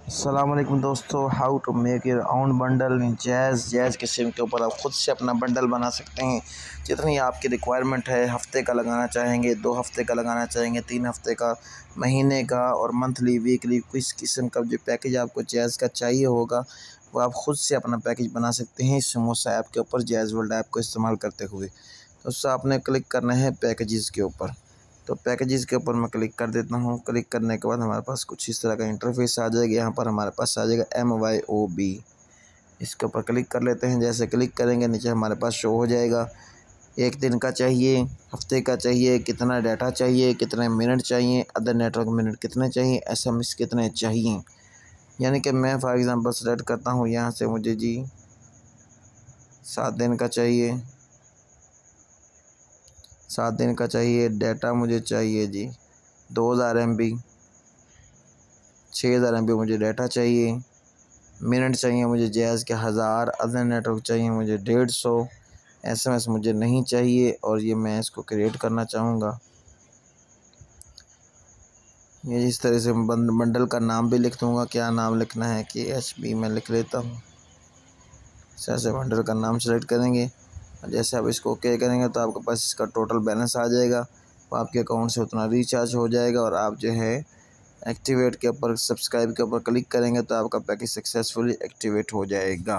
अस्सलाम वालेकुम दोस्तों, how to make your own bundle in Jazz के सिम के ऊपर आप ख़ुद से अपना बंडल बना सकते हैं। जितनी आपकी रिक्वायरमेंट है, हफ़्ते का लगाना चाहेंगे, 2 हफ़्ते का लगाना चाहेंगे, 3 हफ़्ते का, महीने का और मंथली वीकली किस किस्म का जो पैकेज आपको जैज़ का चाहिए होगा वो आप ख़ुद से अपना पैकेज बना सकते हैं इस समोसा ऐप के ऊपर, जैज़ वर्ल्ड ऐप को इस्तेमाल करते हुए। तो उससे आपने क्लिक करना है पैकेजेस के ऊपर। तो पैकेजेस के ऊपर मैं क्लिक कर देता हूँ। क्लिक करने के बाद हमारे पास कुछ इस तरह का इंटरफेस आ जाएगा। यहाँ पर हमारे पास आ जाएगा MYOB, इसके ऊपर क्लिक कर लेते हैं। जैसे क्लिक करेंगे नीचे हमारे पास शो हो जाएगा, 1 दिन का चाहिए, हफ्ते का चाहिए, कितना डाटा चाहिए, कितने मिनट चाहिए, अदर नेटवर्क मिनट कितने चाहिए, SMS कितने चाहिए। यानी कि मैं फॉर एग्ज़ाम्पल सेलेक्ट करता हूँ यहाँ से, मुझे जी 7 दिन का चाहिए, 7 दिन का चाहिए। डाटा मुझे चाहिए जी 2000 MB, 6000 MB मुझे डाटा चाहिए। मिनट चाहिए मुझे जैज़ के 1000, अदर नेटवर्क चाहिए मुझे 150, SMS मुझे नहीं चाहिए। और ये मैं इसको क्रिएट करना चाहूँगा। ये इस तरह से बंडल का नाम भी लिख दूँगा, क्या नाम लिखना है कि HB मैं लिख लेता हूँ। ऐसे बंडल का नाम सेलेक्ट करेंगे, जैसे आप इसको ओके करेंगे तो आपके पास इसका टोटल बैलेंस आ जाएगा। तो आपके अकाउंट से उतना रिचार्ज हो जाएगा और आप जो है एक्टिवेट के ऊपर, सब्सक्राइब के ऊपर क्लिक करेंगे तो आपका पैकेज सक्सेसफुली एक्टिवेट हो जाएगा।